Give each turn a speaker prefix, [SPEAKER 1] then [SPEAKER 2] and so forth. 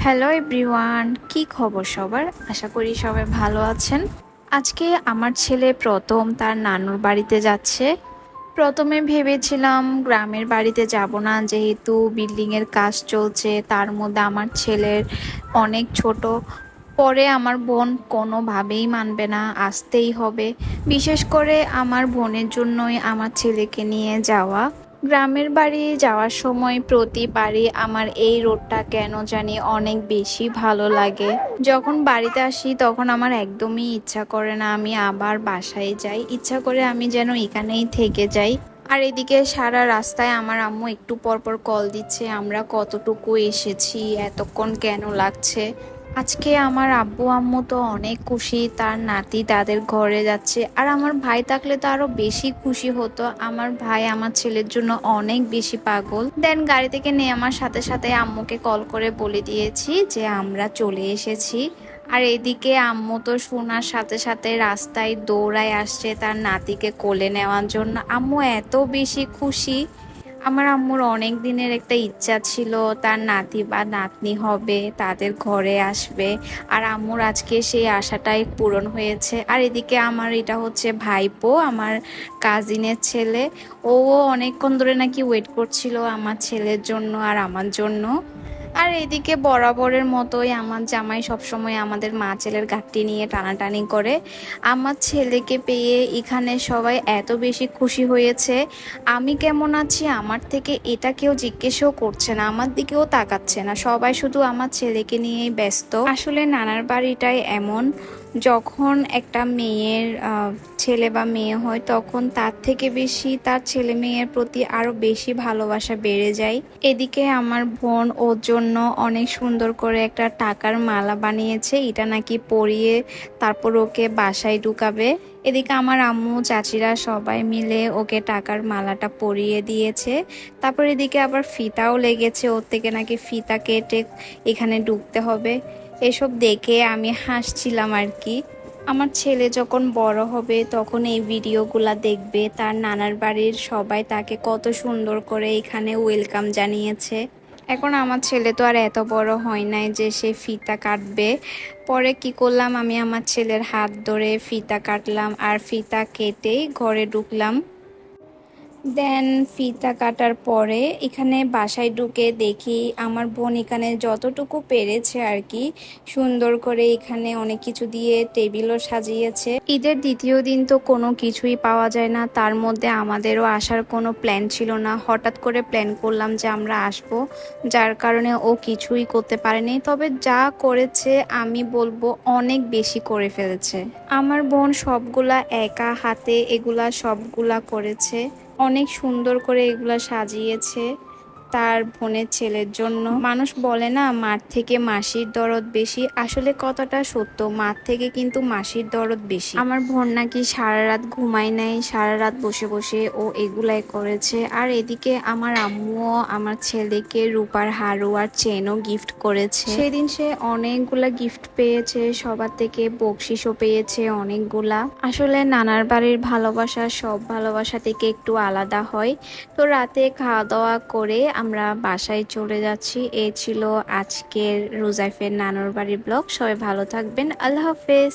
[SPEAKER 1] Hello everyone, কি খবর সবার? আশা করি সবাই ভালো আছেন। আজকে আমার ছেলে প্রথম তার নানুর বাড়িতে যাচ্ছে। প্রথমে ভেবেছিলাম গ্রামের বাড়িতে যাব না, যেহেতু বিল্ডিংয়ের কাজ চলছে, তার মধ্যে আমার ছেলের অনেক ছোট। পরে আমার বোন কোনোভাবেই মানবে না, আসতেই হবে। বিশেষ করে আমার বোনের জন্যই আমার ছেলেকে নিয়ে যাওয়া। গ্রামের বাড়ি যাওয়ার সময় প্রতিবারই আমার এই রোডটা কেন জানি অনেক বেশি ভালো লাগে। যখন বাড়িতে আসি তখন আমার একদমই ইচ্ছা করে না আমি আবার বাসায় যাই, ইচ্ছা করে আমি যেন এখানেই থেকে যাই। আর এদিকে সারা রাস্তায় আমার আম্মু একটু পর পর কল দিচ্ছে, আমরা কতটুকু এসেছি, এতক্ষণ কেন লাগছে। আজকে আমার আব্বু আম্মু তো অনেক খুশি, তার নাতি তাদের ঘরে যাচ্ছে। আর আমার ভাই থাকলে তো আরো বেশি খুশি হতো। আমার ভাই আমার ছেলের জন্য অনেক বেশি পাগল। দেন গাড়ি থেকে নেমে সাথে সাথে আম্মুকে কল করে বলে দিয়েছি যে আমরা চলে এসেছি। আর এদিকে আম্মু তো শোনার সাথে সাথে রাস্তায় দৌড়ায় আসছে তার নাতিকে কোলে নেওয়ার জন্য। আম্মু এত বেশি খুশি। আমার আম্মুর অনেক দিনের একটা ইচ্ছা ছিল তার নাতি বা নাতনি হবে, তাদের ঘরে আসবে। আর আম্মুর আজকে সেই আশাটাই পূরণ হয়েছে। আর এদিকে আমার এটা হচ্ছে ভাইপো, আমার কাজিনের ছেলে। ও অনেকক্ষণ ধরে নাকি ওয়েট করছিল আমার ছেলের জন্য আর আমার জন্য। আর এদিকে বরাবরের মতোই আমার জামাই সবসময় আমাদের মা ছেলের ঘাটতি নিয়ে টানাটানি করে। আমার ছেলেকে পেয়ে এখানে সবাই এত বেশি খুশি হয়েছে। আমি কেমন আছি আমার থেকে এটা কেউ জিজ্ঞেসও করছে না, আমার দিকেও তাকাচ্ছে না, সবাই শুধু আমার ছেলেকে নিয়েই ব্যস্ত। আসলে নানার বাড়িটাই এমন, যখন একটা মেয়ের ছেলে বা মেয়ে হয় তখন তার থেকে বেশি তার ছেলে মেয়ের প্রতি আরো বেশি ভালোবাসা বেড়ে যায়। এদিকে আমার বোন ওর জন্য অনেক সুন্দর করে একটা টাকার মালা বানিয়েছে, এটা নাকি পরিয়ে তারপর ওকে বাসায় ঢুকাবে। এদিকে আমার আম্মু চাচিরা সবাই মিলে ওকে টাকার মালাটা পরিয়ে দিয়েছে। তারপর এদিকে আবার ফিতাও লেগেছে, ওর থেকে নাকি ফিতা কেটে এখানে ঢুকতে হবে। এসব দেখে আমি হাসছিলাম আর কি। আমার ছেলে যখন বড় হবে তখন এই ভিডিওগুলা দেখবে, তার নানার বাড়ির সবাই তাকে কত সুন্দর করে এখানে ওয়েলকাম জানিয়েছে। এখন আমার ছেলে তো আর এত বড় হয় নাই যে সে ফিতা কাটবে। পরে কি করলাম, আমি আমার ছেলের হাত ধরে ফিতা কাটলাম আর ফিতা কেটেই ঘরে ঢুকলাম। দেন ফিতা কাটার পরে এখানে বাসায় ঢুকে দেখি আমার বোন এখানে যতটুকু পেরেছে আর কি সুন্দর করে এখানে অনেক কিছু দিয়ে টেবিলও সাজিয়েছে। ঈদের দ্বিতীয় দিন তো কোনো কিছুই পাওয়া যায় না, তার মধ্যে আমাদেরও আসার কোনো প্ল্যান ছিল না। হঠাৎ করে প্ল্যান করলাম যে আমরা আসব, যার কারণে ও কিছুই করতে পারেনি। তবে যা করেছে আমি বলবো অনেক বেশি করে ফেলেছে। আমার বোন সবগুলা একা হাতে এগুলা সবগুলা করেছে, অনেক সুন্দর করে এগুলা সাজিয়েছে তার বোনের ছেলের জন্য। মানুষ বলে না মার থেকে মাসির দরদ বেশি, আসলে কতটা সত্য, মার থেকে কিন্তু মাসির দরদ বেশি। আমার বোন নাকি সারা রাত ঘুমায় নাই, সারা রাত বসে বসে ও এগুলাই করেছে। আর এদিকে আমার আম্মুও আমার ছেলেকে রূপার হারু আর চেনও গিফট করেছে। সেদিন সে অনেকগুলা গিফট পেয়েছে, সবার থেকে বকশিসও পেয়েছে অনেকগুলা। আসলে নানার বাড়ির ভালোবাসা সব ভালোবাসা থেকে একটু আলাদা হয়। তো রাতে খাওয়া দাওয়া করে আমরা বাসায় চলে যাচ্ছি। এই ছিল আজকের রোজাইফের নানুর বাড়ির ব্লগ। সবাই ভালো থাকবেন, আল্লাহ হাফেজ।